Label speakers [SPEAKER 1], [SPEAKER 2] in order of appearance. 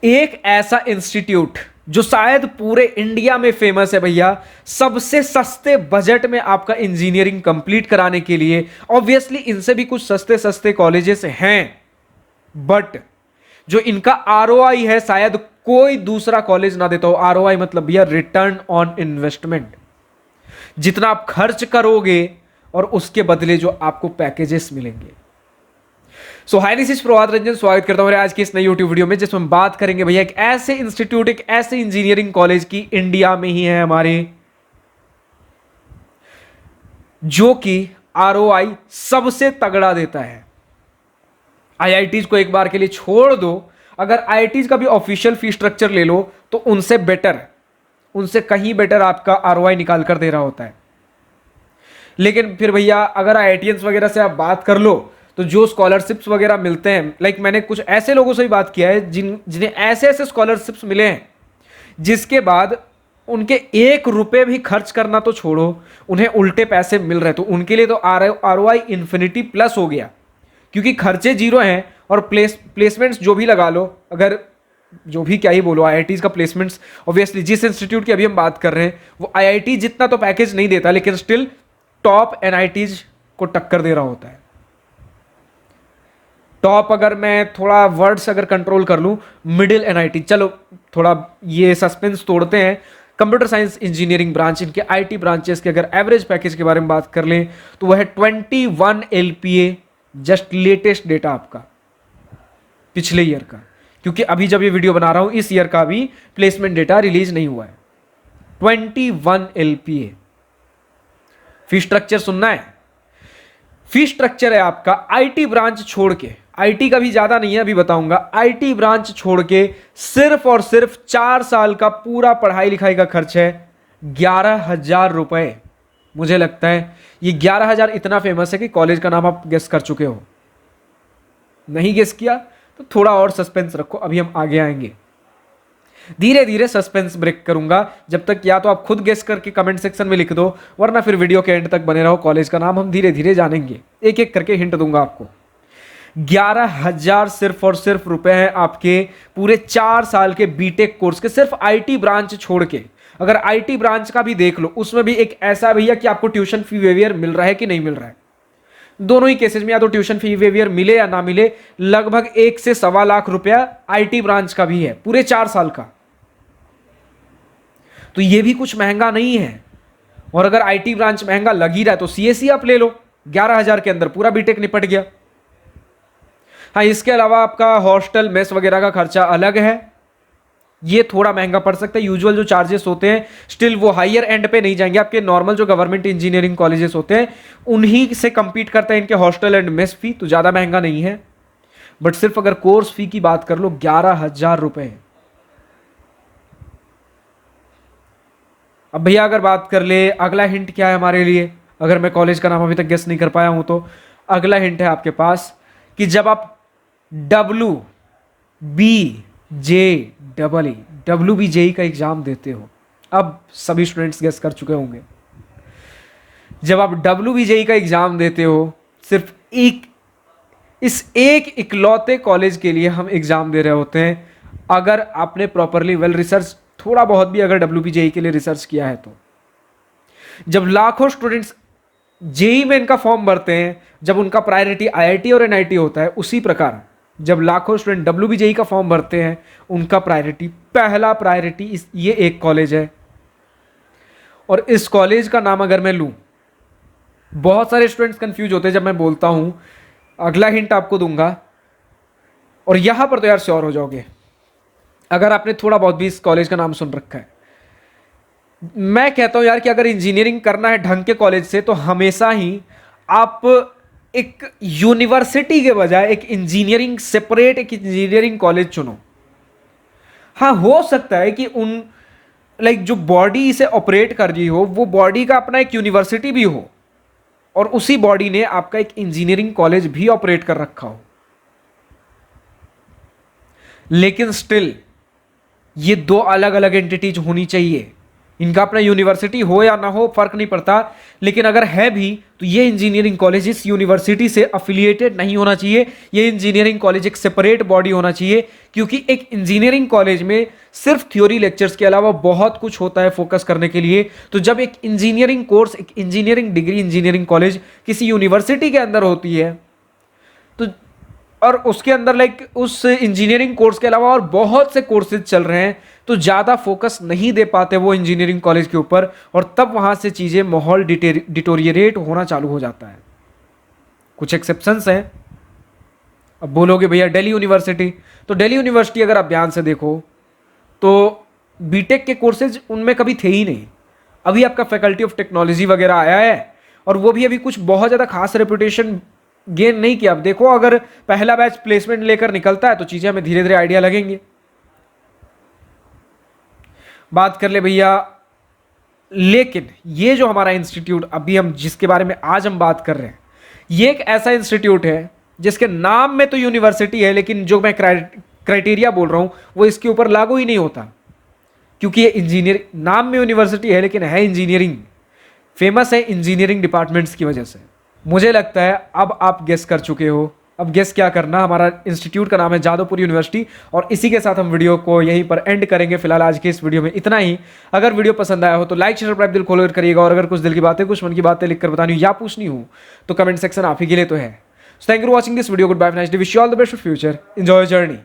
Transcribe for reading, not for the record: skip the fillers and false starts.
[SPEAKER 1] एक ऐसा इंस्टीट्यूट जो शायद पूरे इंडिया में फेमस है भैया, सबसे सस्ते बजट में आपका इंजीनियरिंग कंप्लीट कराने के लिए। ऑब्वियसली इनसे भी कुछ सस्ते सस्ते कॉलेजेस हैं, बट जो इनका आरओआई है शायद कोई दूसरा कॉलेज ना देता हो। आरओआई मतलब भैया रिटर्न ऑन इन्वेस्टमेंट, जितना आप खर्च करोगे और उसके बदले जो आपको पैकेजेस मिलेंगे। सो हाय, दिस इज प्रभात रंजन, स्वागत करता हूं आज की इस नई यूट्यूब वीडियो में, जिसमें हम बात करेंगे भैया एक ऐसे इंस्टीट्यूट, एक ऐसे इंजीनियरिंग कॉलेज की, इंडिया में ही है हमारे, जो कि आरओआई सबसे तगड़ा देता है। आईआईटीज को एक बार के लिए छोड़ दो, अगर आईआईटीज का भी ऑफिशियल फी स्ट्रक्चर ले लो तो उनसे बेटर, उनसे कहीं बेटर आपका आरओआई निकाल कर दे रहा होता है। लेकिन फिर भैया अगर आईआईटीएंस वगैरह से आप बात कर लो तो जो स्कॉलरशिप्स वगैरह मिलते हैं, लाइक मैंने कुछ ऐसे लोगों से भी बात किया है जिन्हें ऐसे ऐसे स्कॉलरशिप्स मिले हैं जिसके बाद उनके 1 रुपए भी खर्च करना तो छोड़ो, उन्हें उल्टे पैसे मिल रहे। तो उनके लिए तो आरओआई इन्फिनिटी प्लस हो गया, क्योंकि खर्चे जीरो हैं और प्लेसमेंट्स जो भी लगा लो, अगर जो भी क्या ही बोलो, आईआईटीज का प्लेसमेंट्स ऑब्वियसली जिस इंस्टीट्यूट की अभी हम बात कर रहे हैं वो आईआईटी जितना तो पैकेज नहीं देता, लेकिन स्टिल टॉप एनआईटीज को टक्कर दे रहा होता है। टॉप, अगर मैं थोड़ा वर्ड्स अगर कंट्रोल कर लूं, मिडिल एनआईटी, चलो थोड़ा ये सस्पेंस तोड़ते हैं। कंप्यूटर साइंस इंजीनियरिंग ब्रांच, इनके आईटी ब्रांचेस के अगर एवरेज पैकेज के बारे में बात कर लें तो वह है 21 LPA, जस्ट लेटेस्ट डेटा आपका पिछले ईयर का, क्योंकि अभी जब ये वीडियो बना रहा हूं इस ईयर का भी प्लेसमेंट डेटा रिलीज नहीं हुआ है। 21 LPA। फी स्ट्रक्चर सुनना है, फी स्ट्रक्चर है आपका आईटी ब्रांच छोड़ के, आईटी का भी ज्यादा नहीं है अभी बताऊंगा, आईटी ब्रांच छोड़ के सिर्फ और सिर्फ 4 साल का पूरा पढ़ाई लिखाई का खर्च है 11,000 रुपए। मुझे लगता है ये 11,000 इतना फेमस है कि कॉलेज का नाम आप गेस कर चुके हो। नहीं गेस किया तो थोड़ा और सस्पेंस रखो, अभी हम आगे आएंगे। धीरे धीरे सस्पेंस ब्रेक करूंगा, जब तक या तो आप खुद गेस करके कमेंट सेक्शन में लिख दो, वरना फिर वीडियो के एंड तक बने रहो। कॉलेज का नाम हम धीरे धीरे जानेंगे, एक एक करके हिंट दूंगा आपको। 11,000 सिर्फ और सिर्फ रुपए हैं आपके पूरे 4 साल के बीटेक कोर्स के, सिर्फ आईटी ब्रांच छोड़ के। अगर आईटी ब्रांच का भी देख लो, उसमें भी एक ऐसा भैया कि आपको ट्यूशन फी वेवियर मिल रहा है कि नहीं मिल रहा है। दोनों ही केसेस में या तो ट्यूशन फी वेवियर मिले या ना मिले, लगभग 1 से सवा लाख रुपया आईटी ब्रांच का भी है पूरे 4 साल का। तो ये भी कुछ महंगा नहीं है। और अगर आईटी ब्रांच महंगा लग ही रहा है तो सीएसई आप ले लो, 11,000 के अंदर पूरा बीटेक निपट गया। हाँ, इसके अलावा आपका हॉस्टल मेस वगैरह का खर्चा अलग है, ये थोड़ा महंगा पड़ सकता है। यूजुअल जो चार्जेस होते हैं स्टिल वो हायर एंड पे नहीं जाएंगे, आपके नॉर्मल जो गवर्नमेंट इंजीनियरिंग कॉलेजेस होते हैं उन्हीं से कंपीट करते हैं इनके हॉस्टल एंड मेस फी, तो ज्यादा महंगा नहीं है। बट सिर्फ अगर कोर्स फी की बात कर लो 11,000 रुपए। अब भैया अगर बात कर ले अगला हिंट क्या है हमारे लिए, अगर मैं कॉलेज का नाम अभी तक गेस नहीं कर पाया हूं तो अगला हिंट है आपके पास कि जब आप WBJEE का एग्जाम देते हो, अब सभी स्टूडेंट्स गेस कर चुके होंगे, जब आप WBJEE का एग्जाम देते हो, सिर्फ इस एक इकलौते कॉलेज के लिए हम एग्जाम दे रहे होते हैं। अगर आपने प्रॉपरली वेल रिसर्च, थोड़ा बहुत भी अगर WBJEE के लिए रिसर्च किया है तो, जब लाखों स्टूडेंट्स जेई में इनका फॉर्म भरते हैं, जब उनका प्रायोरिटी आईआईटी और एनआईटी होता है, उसी प्रकार जब लाखों स्टूडेंट WBJEE का फॉर्म भरते हैं, उनका प्रायोरिटी, पहला प्रायोरिटी ये एक कॉलेज है। और इस कॉलेज का नाम अगर मैं लूं, बहुत सारे स्टूडेंट्स कंफ्यूज होते हैं जब मैं बोलता हूं। अगला हिंट आपको दूंगा और यहां पर तो यार श्योर हो जाओगे अगर आपने थोड़ा बहुत भी इस कॉलेज का नाम सुन रखा है। मैं कहता हूं यार कि अगर इंजीनियरिंग करना है ढंग के कॉलेज से तो हमेशा ही आप एक यूनिवर्सिटी के बजाय एक इंजीनियरिंग सेपरेट एक इंजीनियरिंग कॉलेज चुनो। हाँ, हो सकता है कि उन लाइक जो बॉडी इसे ऑपरेट कर रही हो वो बॉडी का अपना एक यूनिवर्सिटी भी हो और उसी बॉडी ने आपका एक इंजीनियरिंग कॉलेज भी ऑपरेट कर रखा हो, लेकिन स्टिल ये दो अलग अलग एंटिटीज होनी चाहिए। इनका अपना यूनिवर्सिटी हो या ना हो फर्क नहीं पड़ता, लेकिन अगर है भी तो ये इंजीनियरिंग कॉलेज इस यूनिवर्सिटी से अफिलिएटेड नहीं होना चाहिए। ये इंजीनियरिंग कॉलेज एक सेपरेट बॉडी होना चाहिए, क्योंकि एक इंजीनियरिंग कॉलेज में सिर्फ थ्योरी लेक्चर्स के अलावा बहुत कुछ होता है फोकस करने के लिए। तो जब एक इंजीनियरिंग कोर्स, एक इंजीनियरिंग डिग्री, इंजीनियरिंग कॉलेज किसी यूनिवर्सिटी के अंदर होती है, तो और उसके अंदर उस इंजीनियरिंग कोर्स के अलावा और बहुत से कोर्सेज चल रहे हैं, तो ज़्यादा फोकस नहीं दे पाते वो इंजीनियरिंग कॉलेज के ऊपर, और तब वहाँ से चीज़ें, माहौल डिटोरिएट होना चालू हो जाता है। कुछ एक्सेप्शंस हैं। अब बोलोगे भैया दिल्ली यूनिवर्सिटी, तो दिल्ली यूनिवर्सिटी अगर आप ध्यान से देखो तो बीटेक के कोर्सेज उनमें कभी थे ही नहीं। अभी आपका फैकल्टी ऑफ टेक्नोलॉजी वगैरह आया है, और वो भी अभी कुछ बहुत ज़्यादा खास रेपुटेशन गेन नहीं किया। अब देखो, अगर पहला बैच प्लेसमेंट लेकर निकलता है तो चीज़ें हमें धीरे धीरे आइडिया लगेंगे। बात कर ले भैया, लेकिन ये जो हमारा इंस्टीट्यूट अभी हम जिसके बारे में आज हम बात कर रहे हैं, ये एक ऐसा इंस्टीट्यूट है जिसके नाम में तो यूनिवर्सिटी है, लेकिन जो मैं क्राइटेरिया बोल रहा हूं वो इसके ऊपर लागू ही नहीं होता, क्योंकि ये इंजीनियर, नाम में यूनिवर्सिटी है लेकिन है इंजीनियरिंग, फेमस है इंजीनियरिंग डिपार्टमेंट्स की वजह से। मुझे लगता है अब आप गेस कर चुके हो। अब गेस क्या करना, हमारा इंस्टीट्यूट का नाम है जादवपुर यूनिवर्सिटी, और इसी के साथ हम वीडियो को यहीं पर एंड करेंगे। फिलहाल आज के इस वीडियो में इतना ही। अगर वीडियो पसंद आया हो तो लाइक शेयर सब्सक्राइब दिल खोलकर करिएगा, और अगर कुछ दिल की बातें, कुछ मन की बातें लिखकर बतानी हो या पूछनी हो तो कमेंट सेक्शन आप ही के लिए तो है। Thank you for watching this video. Goodbye, nice day, wish you all the best for future, enjoy journey.